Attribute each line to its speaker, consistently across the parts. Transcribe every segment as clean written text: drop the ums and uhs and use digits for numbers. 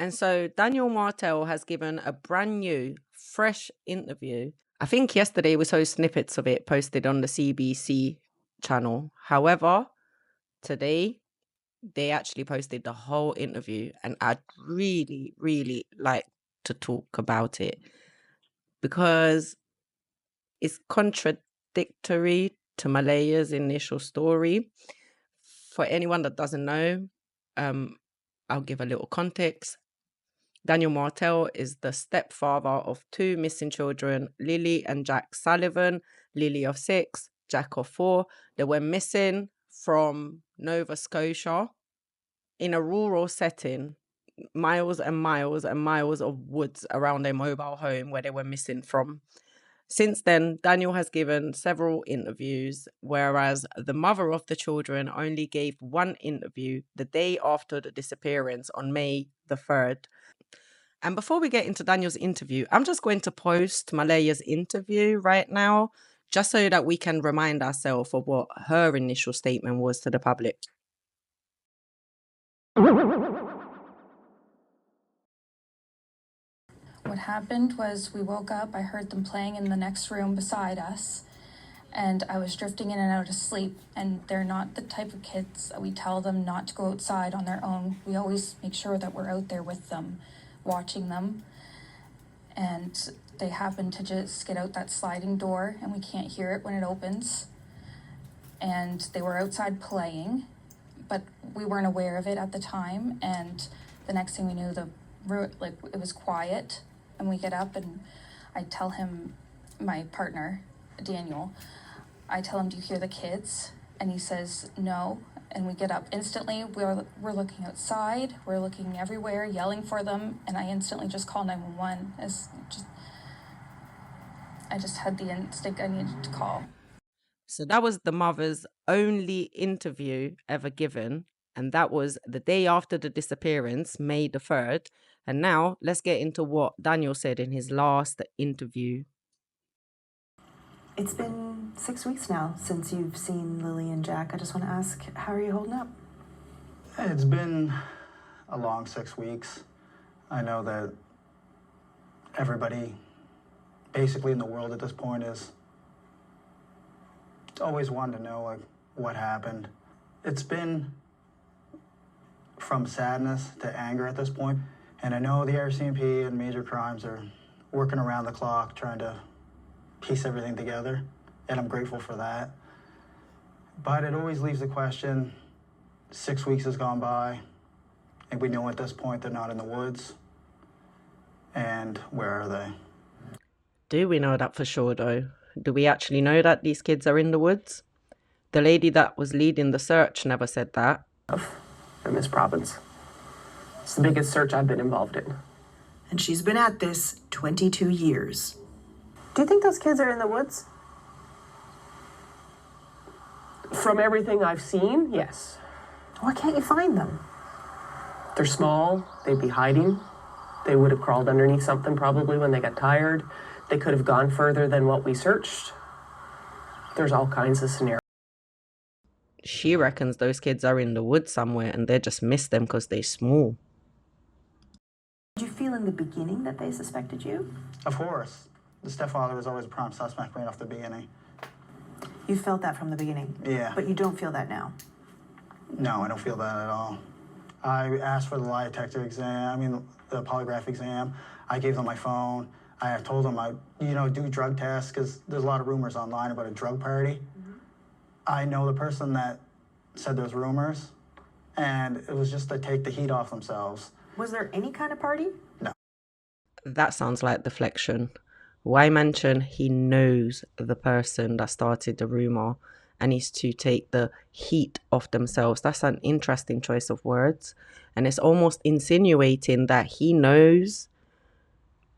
Speaker 1: And so Daniel Martell has given a brand new, fresh interview. I think yesterday we saw snippets of it posted on the CBC channel. However, today they actually posted the whole interview, and I'd really, really like to talk about it because it's contradictory to Malehya's initial story. For anyone that doesn't know, I'll give a little context. Daniel Martell is the stepfather of two missing children, Lilly and Jack Sullivan, Lilly of 6, Jack of 4. They were missing from Nova Scotia in a rural setting, miles and miles and miles of woods around their mobile home where they were missing from. Since then, Daniel has given several interviews, whereas the mother of the children only gave one interview the day after the disappearance on May the 3rd. And before we get into Daniel's interview, I'm just going to post Malehya's interview right now, just so that we can remind ourselves of what her initial statement was to the public.
Speaker 2: What happened was we woke up, I heard them playing in the next room beside us, and I was drifting in and out of sleep, and they're not the type of kids that we tell them not to go outside on their own. We always make sure that we're out there with them, watching them, and they happen to just get out that sliding door, and we can't hear it when it opens, and they were outside playing, but we weren't aware of it at the time, and the next thing we knew, it was quiet. And we get up and I tell him, my partner, Daniel, I tell him, do you hear the kids? And he says, no. And we get up instantly. We're looking outside. We're looking everywhere, yelling for them. And I instantly just call 911. I just had the instinct I needed to call.
Speaker 1: So that was the mother's only interview ever given. And that was the day after the disappearance, May the 3rd. And now let's get into what Daniel said in his last interview.
Speaker 3: It's been 6 weeks now since you've seen Lilly and Jack. I just want to ask, how are you holding up?
Speaker 4: It's been a long 6 weeks. I know that everybody basically in the world at this point is always wanting to know what happened. It's been from sadness to anger at this point. And I know the RCMP and major crimes are working around the clock trying to piece everything together, and I'm grateful for that. But it always leaves the question, 6 weeks has gone by, and we know at this point they're not in the woods. And where are they?
Speaker 1: Do we know that for sure, though? Do we actually know that these kids are in the woods? The lady that was leading the search never said that.
Speaker 5: In this province. It's the biggest search I've been involved in.
Speaker 3: And she's been at this 22 years.
Speaker 5: Do you think those kids are in the woods? From everything I've seen, yes.
Speaker 3: Why can't you find them?
Speaker 5: They're small, they'd be hiding. They would have crawled underneath something probably when they got tired. They could have gone further than what we searched. There's all kinds of scenarios.
Speaker 1: She reckons those kids are in the woods somewhere and they just missed them because they're small.
Speaker 3: Did you feel in the beginning that they suspected you?
Speaker 4: Of course. The stepfather was always a prime suspect right off the beginning.
Speaker 3: You felt that from the beginning?
Speaker 4: Yeah.
Speaker 3: But you don't feel that now?
Speaker 4: No, I don't feel that at all. I asked for the lie detector exam, the polygraph exam. I gave them my phone. I told them I, do drug tests because there's a lot of rumors online about a drug party. Mm-hmm. I know the person that said there's rumors, and it was just to take the heat off themselves.
Speaker 3: Was there any kind of party?
Speaker 4: No.
Speaker 1: That sounds like deflection. Why mention he knows the person that started the rumor and is to take the heat off themselves? That's an interesting choice of words. And it's almost insinuating that he knows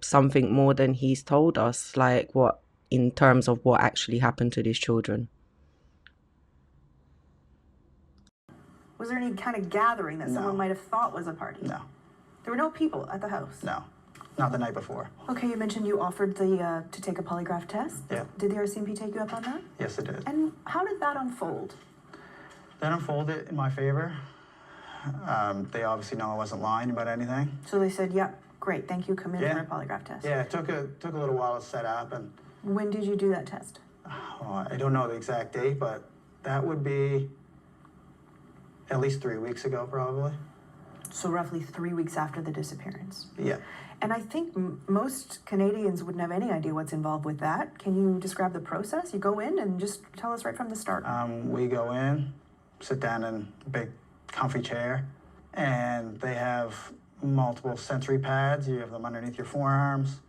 Speaker 1: something more than he's told us, like what, in terms of what actually happened to these children.
Speaker 3: Was there any kind of gathering that
Speaker 4: No.
Speaker 3: someone might have thought was a party?
Speaker 4: No.
Speaker 3: There were no people at the house?
Speaker 4: No. Not the night before.
Speaker 3: Okay, you mentioned you offered to take a polygraph test.
Speaker 4: Yeah.
Speaker 3: Did the RCMP take you up on that?
Speaker 4: Yes, it did.
Speaker 3: And how did that unfold?
Speaker 4: That unfolded in my favor. They obviously know I wasn't lying about anything.
Speaker 3: So they said, "Yep, great, thank you. Come in
Speaker 4: Yeah.
Speaker 3: for a polygraph test."
Speaker 4: Yeah, it took a little while to set up, and
Speaker 3: When did you do that test?
Speaker 4: I don't know the exact date, but that would be at least 3 weeks ago, probably.
Speaker 3: So roughly 3 weeks after the disappearance.
Speaker 4: Yeah.
Speaker 3: And I think most Canadians wouldn't have any idea what's involved with that. Can you describe the process? You go in and just tell us right from the start.
Speaker 4: We go in, sit down in a big comfy chair, and they have multiple sensory pads. You have them underneath your forearms,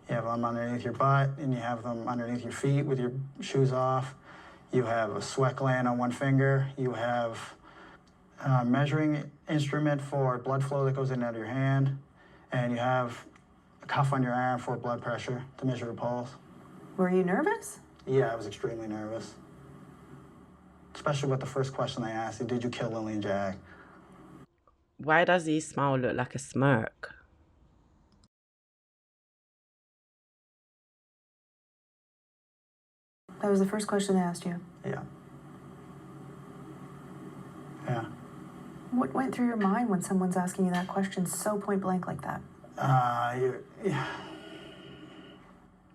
Speaker 4: you have them underneath your butt, and you have them underneath your feet with your shoes off. You have a sweat gland on one finger. You have a measuring instrument for blood flow that goes in and out of your hand. And you have a cuff on your arm for blood pressure to measure your pulse.
Speaker 3: Were you nervous?
Speaker 4: Yeah, I was extremely nervous. Especially with the first question they asked you, did you kill Lilly and Jack?
Speaker 1: Why does his smile look like a smirk?
Speaker 3: That was the first question they asked you.
Speaker 4: Yeah. Yeah.
Speaker 3: What went through your mind when someone's asking you that question so point blank like that?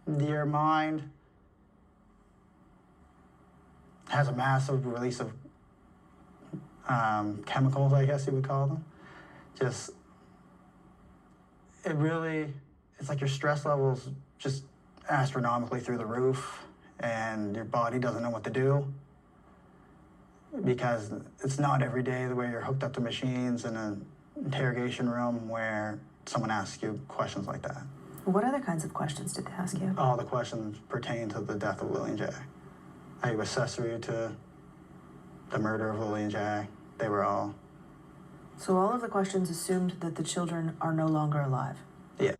Speaker 4: Your mind has a massive release of chemicals, I guess you would call them. It's like your stress levels just astronomically through the roof, and your body doesn't know what to do, because it's not every day the way you're hooked up to machines in an interrogation room where someone asks you questions like that.
Speaker 3: What other kinds of questions did they ask you?
Speaker 4: All the questions pertain to the death of Lilly and Jack. Are you accessory to the murder of Lilly and Jack? They were all.
Speaker 3: So all of the questions assumed that the children are no longer alive.
Speaker 4: Yeah.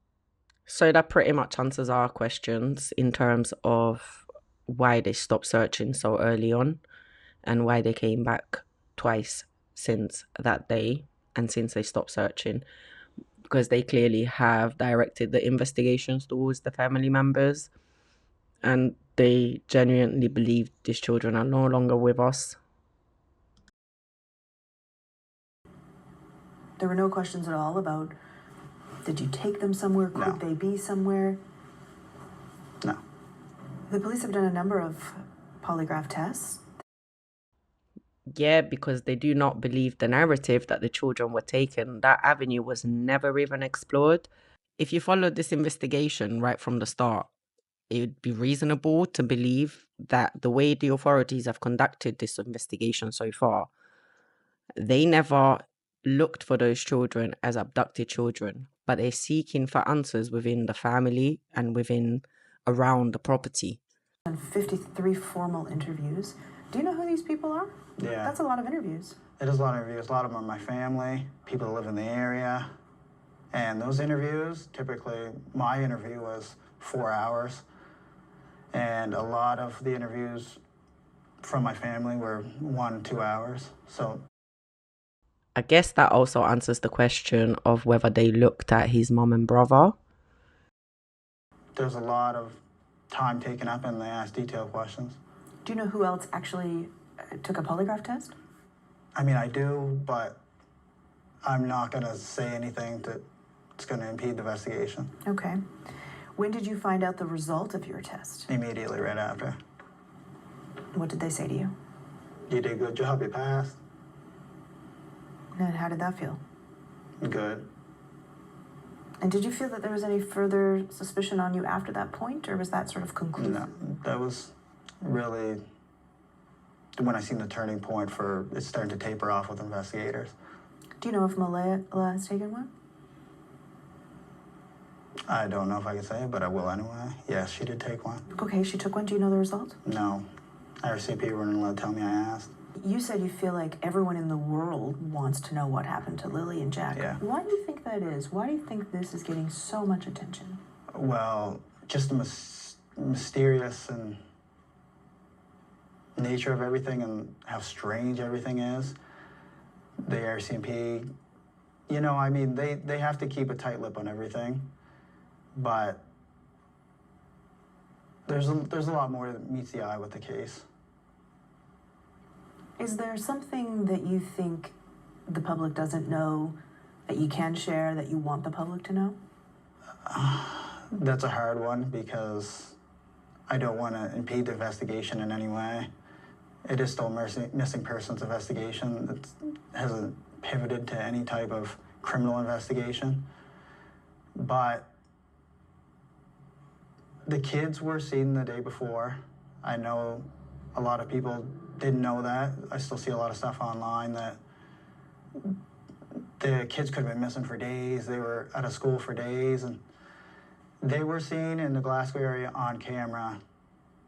Speaker 1: So that pretty much answers our questions in terms of why they stopped searching so early on and why they came back twice since that day and since they stopped searching, because they clearly have directed the investigations towards the family members and they genuinely believe these children are no longer with us.
Speaker 3: There were no questions at all about, did you take them somewhere? Could they be somewhere?
Speaker 4: No.
Speaker 3: The police have done a number of polygraph tests.
Speaker 1: Yeah, because they do not believe the narrative that the children were taken. That avenue was never even explored. If you followed this investigation right from the start, it would be reasonable to believe that the way the authorities have conducted this investigation so far, they never looked for those children as abducted children, but they're seeking for answers within the family and around the property.
Speaker 3: And 53 formal interviews. Do you know who these people are?
Speaker 4: Yeah.
Speaker 3: That's a lot of interviews.
Speaker 4: It is a lot of interviews. A lot of them are my family, people that live in the area. And those interviews, typically, my interview was 4 hours. And a lot of the interviews from my family were 1, 2 hours. So
Speaker 1: I guess that also answers the question of whether they looked at his mom and brother.
Speaker 4: there's a lot of time taken up and they ask detailed questions.
Speaker 3: Do you know who else actually took a polygraph test?
Speaker 4: I mean, I do, but I'm not going to say anything that's going to impede the investigation.
Speaker 3: Okay. When did you find out the result of your test?
Speaker 4: Immediately right after.
Speaker 3: What did they say to you?
Speaker 4: You did a good job, you passed.
Speaker 3: And how did that feel?
Speaker 4: Good.
Speaker 3: And did you feel that there was any further suspicion on you after that point, or was that sort of conclusive?
Speaker 4: No, that was really when I seen the turning point for it starting to taper off with investigators.
Speaker 3: Do you know if Malehya has taken one?
Speaker 4: I don't know if I can say it, but I will anyway. Yes, she did take one.
Speaker 3: Okay, she took one. Do you know the result?
Speaker 4: No. RCP weren't allowed to tell me I asked.
Speaker 3: You said you feel like everyone in the world wants to know what happened to Lilly and Jack.
Speaker 4: Yeah.
Speaker 3: Why do you think that is? Why do you think this is getting so much attention?
Speaker 4: Well, just the mysterious and nature of everything and how strange everything is. The RCMP, you know, I mean, they have to keep a tight lip on everything, but there's a lot more that meets the eye with the case.
Speaker 3: Is there something that you think the public doesn't know that you can share, that you want the public to know?
Speaker 4: That's a hard one because I don't want to impede the investigation in any way. It is still a missing persons investigation. It hasn't pivoted to any type of criminal investigation. But the kids were seen the day before. I know a lot of people didn't know that. I still see a lot of stuff online that the kids could have been missing for days. They were out of school for days, and they were seen in the Glasgow area on camera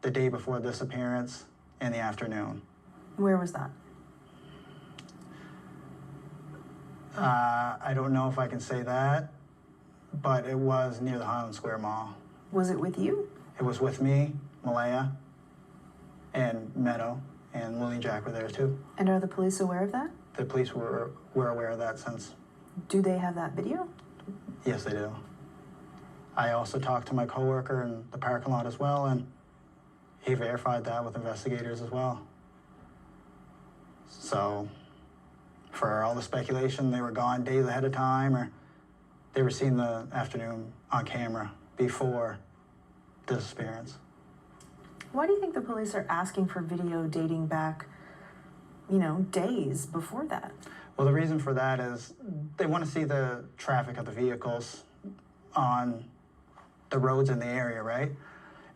Speaker 4: the day before the disappearance in the afternoon.
Speaker 3: Where was that?
Speaker 4: I don't know if I can say that, but it was near the Highland Square Mall.
Speaker 3: Was it with you?
Speaker 4: It was with me, Malehya, and Meadow, and Lilly and Jack were there too.
Speaker 3: And are the police aware of that?
Speaker 4: The police were aware of that since.
Speaker 3: Do they have that video?
Speaker 4: Yes, they do. I also talked to my coworker in the parking lot as well, and he verified that with investigators as well. So, for all the speculation, they were gone days ahead of time, or they were seen the afternoon on camera before the disappearance.
Speaker 3: Why do you think the police are asking for video dating back, days before that?
Speaker 4: Well, the reason for that is they want to see the traffic of the vehicles on the roads in the area, right?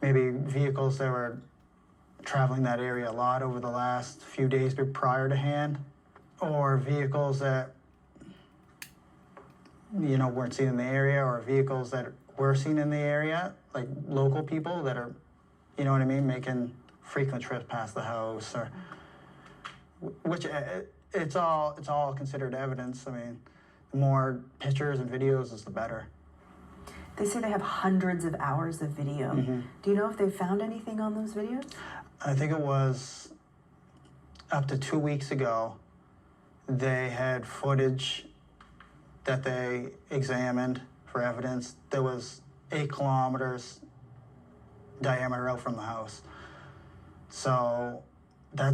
Speaker 4: Maybe vehicles that were traveling that area a lot over the last few days prior to hand, or vehicles that, weren't seen in the area, or vehicles that were seen in the area, like local people that are, making frequent trips past the house, or which it's all considered evidence. I mean, the more pictures and videos is the better.
Speaker 3: They say they have hundreds of hours of video.
Speaker 4: Mm-hmm.
Speaker 3: Do you know if they found anything on those videos?
Speaker 4: I think it was up to 2 weeks ago, they had footage that they examined for evidence that was 8 kilometers diameter out from the house. So that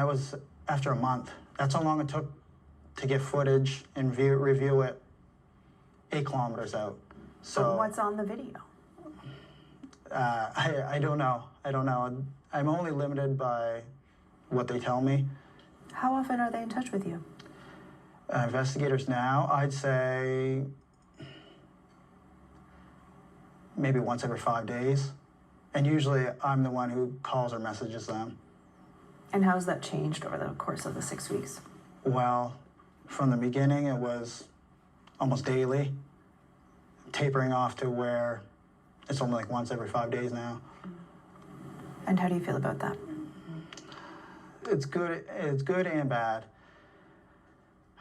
Speaker 4: was after a month. That's how long it took to get footage and review it 8 kilometers out. So
Speaker 3: But what's on the video?
Speaker 4: I don't know. I'm only limited by what they tell me.
Speaker 3: How often are they in touch with you?
Speaker 4: Investigators now, I'd say maybe once every 5 days. And usually I'm the one who calls or messages them.
Speaker 3: And how's that changed over the course of the 6 weeks?
Speaker 4: Well, from the beginning, it was almost daily, tapering off to where it's only like once every 5 days now.
Speaker 3: And how do you feel about that?
Speaker 4: It's good and bad.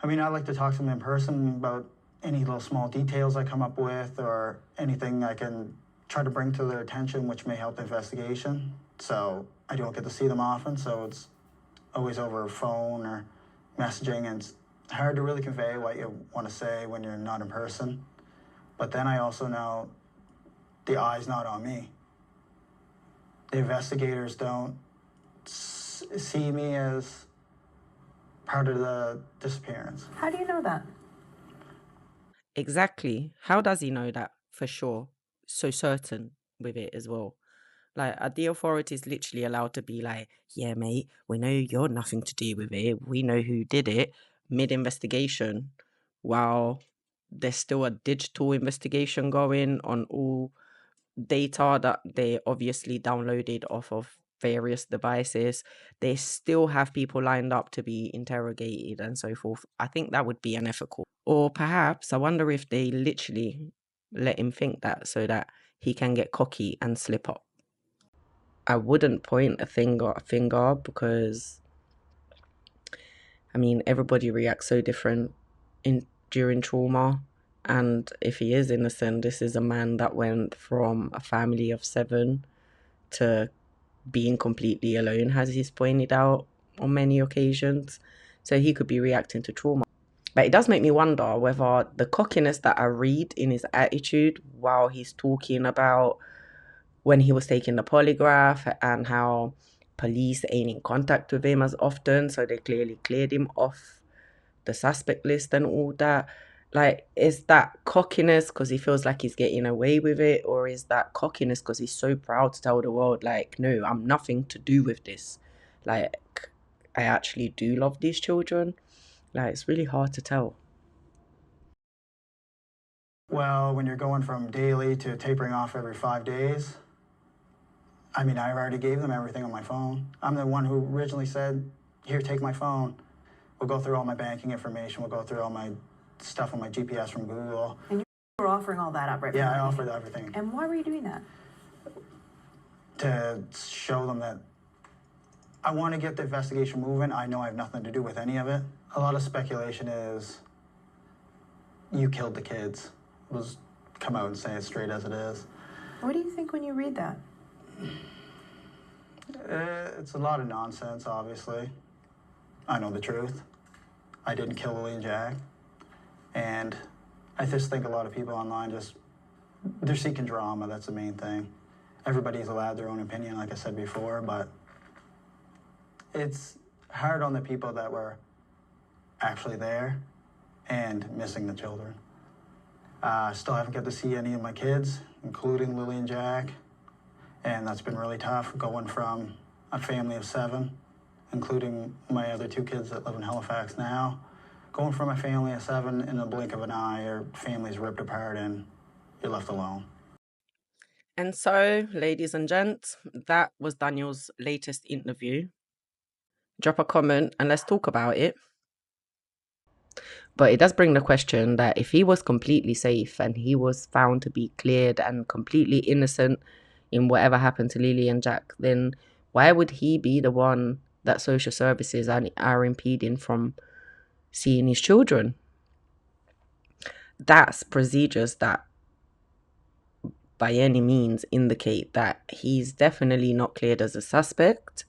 Speaker 4: I mean, I like to talk to them in person about any little small details I come up with, or anything I can try to bring to their attention which may help the investigation. So I don't get to see them often, so it's always over phone or messaging, and it's hard to really convey what you want to say when you're not in person. But then I also know the eye's not on me. The investigators don't see me as part of the disappearance.
Speaker 3: How do you know that?
Speaker 1: Exactly. How does he know that for sure? So certain with it as well. Like, are the authorities literally allowed to be like, yeah, mate, we know you're nothing to do with it. We know who did it mid-investigation, while there's still a digital investigation going on all data that they obviously downloaded off of various devices. They still have people lined up to be interrogated and so forth. I think that would be unethical. Or perhaps, I wonder if they literally let him think that so that he can get cocky and slip up. I wouldn't point a finger because, I mean, everybody reacts so different during trauma. And if he is innocent, this is a man that went from a family of 7 to being completely alone, as he's pointed out on many occasions. So he could be reacting to trauma. But it does make me wonder whether the cockiness that I read in his attitude while he's talking about when he was taking the polygraph and how police ain't in contact with him as often, so they clearly cleared him off the suspect list and all that. Like, is that cockiness because he feels like he's getting away with it, or is that cockiness because he's so proud to tell the world, like, no, I'm nothing to do with this. Like, I actually do love these children. Like, it's really hard to tell.
Speaker 4: Well, when you're going from daily to tapering off every 5 days, I mean, I already gave them everything on my phone. I'm the one who originally said, here, take my phone. We'll go through all my banking information. We'll go through all my stuff on my GPS from Google.
Speaker 3: And you were offering all that up, right?
Speaker 4: Yeah, I offered everything.
Speaker 3: And why were you doing that?
Speaker 4: To show them that I want to get the investigation moving. I know I have nothing to do with any of it. A lot of speculation is, you killed the kids. Let's come out and say it straight as it is.
Speaker 3: What do you think when you read that?
Speaker 4: It's a lot of nonsense, obviously. I know the truth. I didn't kill Lilly and Jack. And I just think a lot of people online they're seeking drama. That's the main thing. Everybody's allowed their own opinion, like I said before, but it's hard on the people that were actually there and missing the children. Still haven't got to see any of my kids, including Lilly and Jack. And that's been really tough, going from a family of 7, including my other 2 kids that live in Halifax now. Going from a family of 7 in the blink of an eye, your family's ripped apart and you're left alone.
Speaker 1: And so, ladies and gents, that was Daniel's latest interview. Drop a comment and let's talk about it. But it does bring the question that if he was completely safe and he was found to be cleared and completely innocent in whatever happened to Lilly and Jack, then why would he be the one that social services are impeding from seeing his children? That's procedures that by any means indicate that he's definitely not cleared as a suspect,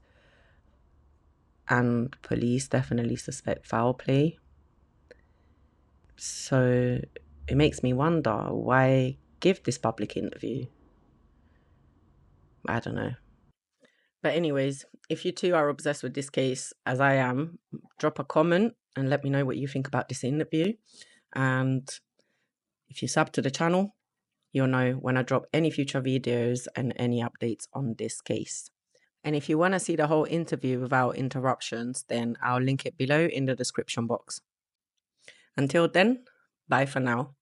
Speaker 1: and police definitely suspect foul play. So it makes me wonder, why give this public interview? I don't know. But anyways, if you too are obsessed with this case as I am, drop a comment and let me know what you think about this interview. And if you sub to the channel, you'll know when I drop any future videos and any updates on this case. And if you want to see the whole interview without interruptions, then I'll link it below in the description box. Until then, bye for now.